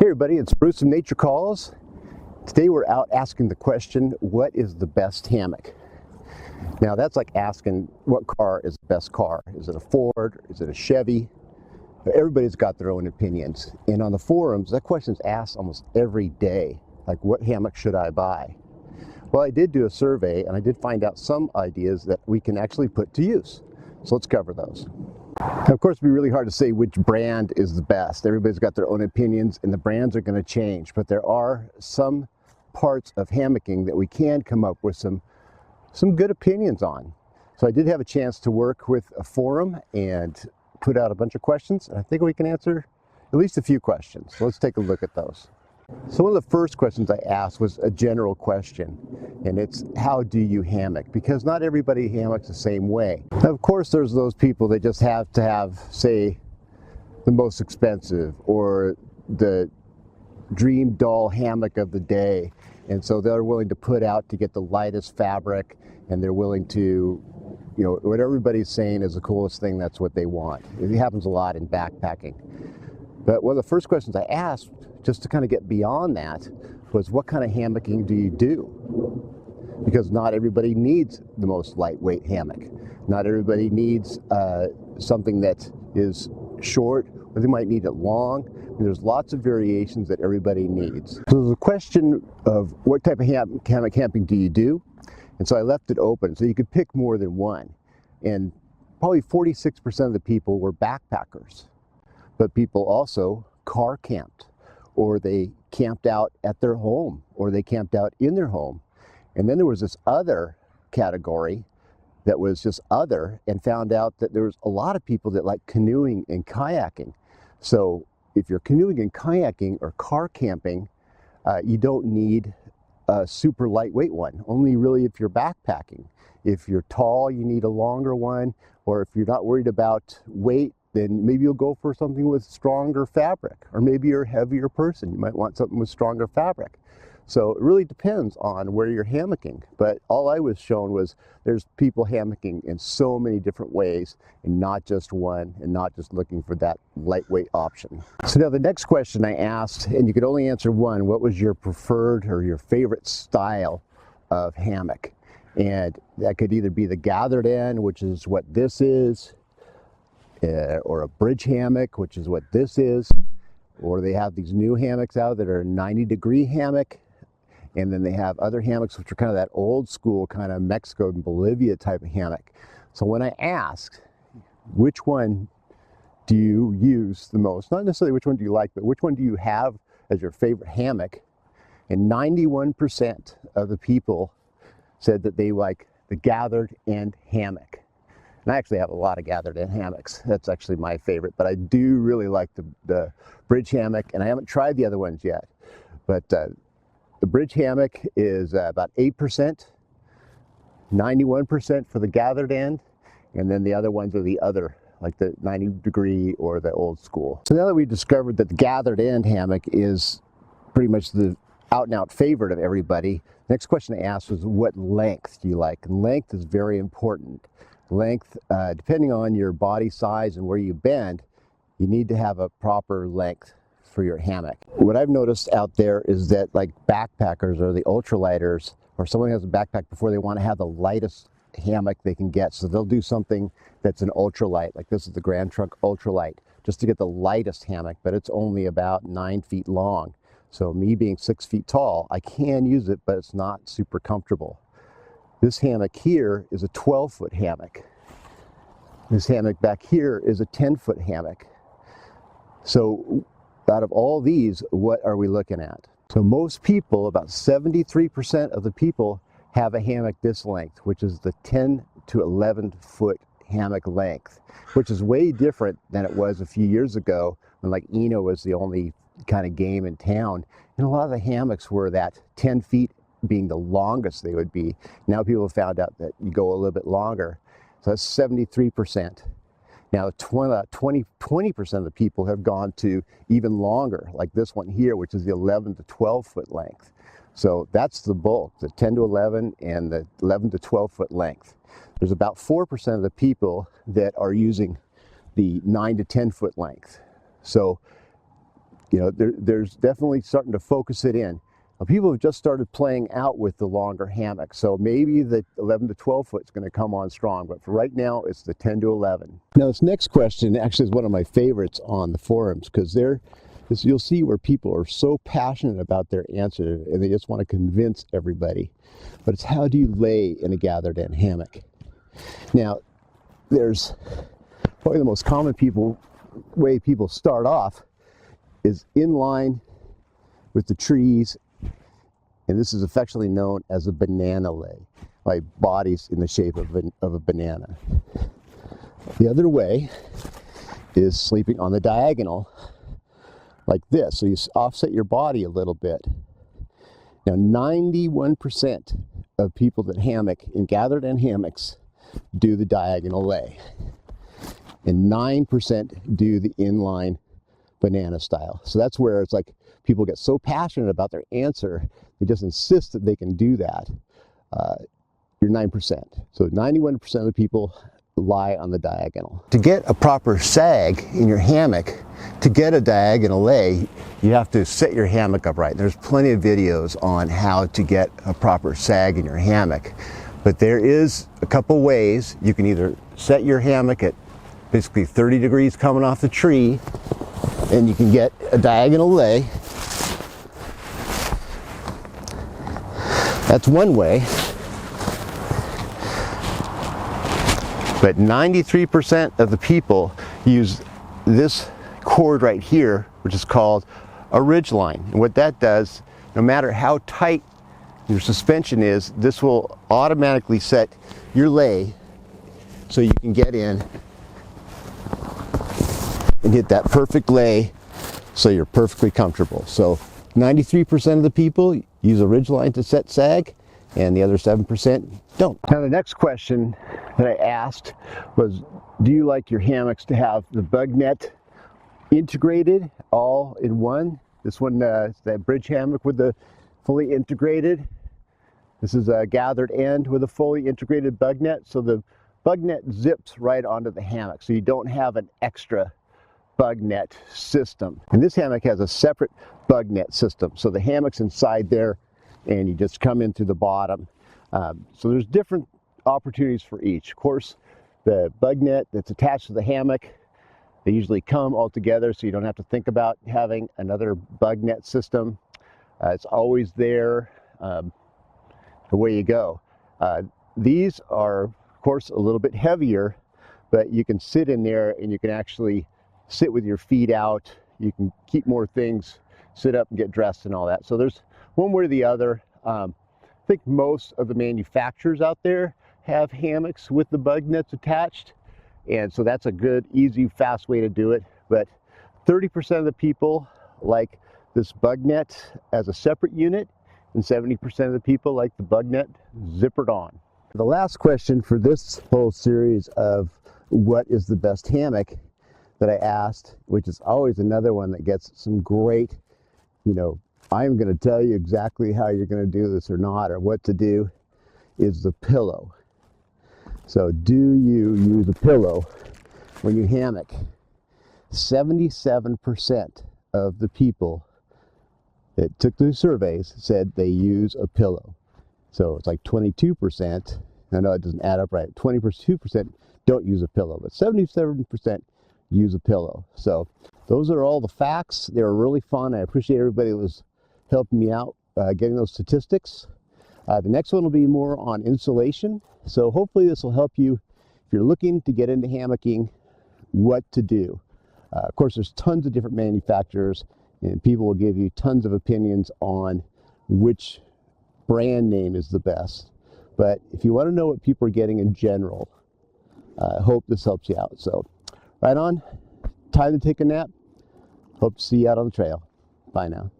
Hey everybody, it's Bruce from Nature Calls. Today we're out asking the question, what is the best hammock? Now that's like asking what car is the best car. Is it a Ford? Is it a Chevy? Everybody's got their own opinions. And on the forums, that question is asked almost every day. Like, what hammock should I buy? Well, I did do a survey and I did find out some ideas that we can actually put to use. So let's cover those. Now, of course, it'd be really hard to say which brand is the best. Everybody's got their own opinions and the brands are going to change, but there are some parts of hammocking that we can come up with some good opinions on. So I did have a chance to work with a forum and put out a bunch of questions, and I think we can answer at least a few questions. So let's take a look at those. So one of the first questions I asked was a general question, and it's, how do you hammock? Because not everybody hammocks the same way. Now, of course, there's those people that just have to have, say, the most expensive or the dream doll hammock of the day, and so they're willing to put out to get the lightest fabric, and they're willing to, you know, what everybody's saying is the coolest thing, that's what they want. It happens a lot in backpacking. But one of the first questions I asked, just to kind of get beyond that, was what kind of hammocking do you do? Because not everybody needs the most lightweight hammock. Not everybody needs something that is short, or they might need it long. And there's lots of variations that everybody needs. So the question of what type of hammock camping do you do? And so I left it open, so you could pick more than one. And probably 46% of the people were backpackers. But people also car camped, or they camped out at their home, or they camped out in their home. And then there was this other category that was just other, and found out that there was a lot of people that like canoeing and kayaking. So if you're canoeing and kayaking or car camping, you don't need a super lightweight one, only really if you're backpacking. If you're tall, you need a longer one, or if you're not worried about weight, then maybe you'll go for something with stronger fabric, or maybe you're a heavier person, you might want something with stronger fabric. So it really depends on where you're hammocking, but all I was shown was there's people hammocking in so many different ways, and not just one, and not just looking for that lightweight option. So now the next question I asked, and you could only answer one, what was your preferred or your favorite style of hammock? And that could either be the gathered end, which is what this is, or a bridge hammock, which is what this is, or they have these new hammocks out that are a 90-degree hammock, and then they have other hammocks which are kind of that old school kind of Mexico and Bolivia type of hammock. So when I asked, which one do you use the most, not necessarily which one do you like, but which one do you have as your favorite hammock, and 91% of the people said that they like the gathered end hammock. And I actually have a lot of gathered end hammocks. That's actually my favorite, but I do really like the bridge hammock, and I haven't tried the other ones yet. But the bridge hammock is about 8%, 91% for the gathered end, and then the other ones are the other, like the 90-degree or the old school. So now that we've discovered that the gathered end hammock is pretty much the out-and-out favorite of everybody, the next question I asked was, what length do you like? And length is very important. Length, depending on your body size and where you bend, you need to have a proper length for your hammock. What I've noticed out there is that like backpackers or the ultralighters, or someone who has a backpack before, they want to have the lightest hammock they can get. So they'll do something that's an ultralight, like this is the Grand Trunk Ultralight, just to get the lightest hammock, but it's only about 9 feet long. So me being 6 feet tall, I can use it, but it's not super comfortable. This hammock here is a 12-foot hammock. This hammock back here is a 10-foot hammock. So out of all these, what are we looking at? So most people, about 73% of the people, have a hammock this length, which is the 10 to 11-foot hammock length, which is way different than it was a few years ago when like Eno was the only kind of game in town. And a lot of the hammocks were that 10 feet being the longest they would be. Now people have found out that you go a little bit longer. So that's 73%. Now 20% of the people have gone to even longer, like this one here, which is the 11 to 12 foot length. So that's the bulk, the 10 to 11 and the 11 to 12 foot length. There's about 4% of the people that are using the 9 to 10 foot length. So you know, there's definitely starting to focus it in. People have just started playing out with the longer hammock, so maybe the 11 to 12 foot is going to come on strong, but for right now it's the 10 to 11. Now this next question actually is one of my favorites on the forums, because you'll see where people are so passionate about their answer and they just want to convince everybody. But it's, how do you lay in a gathered end hammock? Now, there's probably the most common way people start off is in line with the trees, and this is affectionately known as a banana lay. My body's in the shape of a banana. The other way is sleeping on the diagonal like this, so you offset your body a little bit. Now 91% of people that hammock in gathered end hammocks do the diagonal lay, and 9% do the inline banana style. So that's where it's like people get so passionate about their answer, they just insist that they can do that. You're 9%. So 91% of the people lie on the diagonal. To get a proper sag in your hammock, to get a diagonal lay, you have to set your hammock up right. There's plenty of videos on how to get a proper sag in your hammock, but there is a couple ways. You can either set your hammock at basically 30 degrees coming off the tree, and you can get a diagonal lay. That's one way. But 93% of the people use this cord right here, which is called a ridge line. And what that does, no matter how tight your suspension is, this will automatically set your lay so you can get in and hit that perfect lay so you're perfectly comfortable. So 93% of the people use a ridge line to set sag, and the other 7% don't. Now the next question that I asked was, do you like your hammocks to have the bug net integrated all in one? This one, that bridge hammock with the fully integrated. This is a gathered end with a fully integrated bug net. So the bug net zips right onto the hammock, so you don't have an extra bug net system. And this hammock has a separate bug net system. So the hammock's inside there, and you just come in through the bottom. So there's different opportunities for each. Of course, the bug net that's attached to the hammock, they usually come all together, so you don't have to think about having another bug net system. It's always there. Away you go. These are, of course, a little bit heavier, but you can sit in there and you can actually sit with your feet out. You can keep more things, sit up and get dressed and all that. So there's one way or the other. I think most of the manufacturers out there have hammocks with the bug nets attached, and so that's a good, easy, fast way to do it. But 30% of the people like this bug net as a separate unit, and 70% of the people like the bug net zippered on. The last question for this whole series of what is the best hammock that I asked, which is always another one that gets some great, I'm going to tell you exactly how you're going to do this or not, or what to do, is the pillow. So do you use a pillow when you hammock? 77% of the people that took the surveys said they use a pillow. So it's like 22%. I know it doesn't add up right. 22% don't use a pillow, but 77% use a pillow. So those are all the facts. They were really fun. I appreciate everybody that was helping me out getting those statistics. The next one will be more on insulation. So hopefully this will help you if you're looking to get into hammocking, what to do. Of course, there's tons of different manufacturers, and people will give you tons of opinions on which brand name is the best. But if you want to know what people are getting in general, I hope this helps you out. So right on, time to take a nap. Hope to see you out on the trail. Bye now.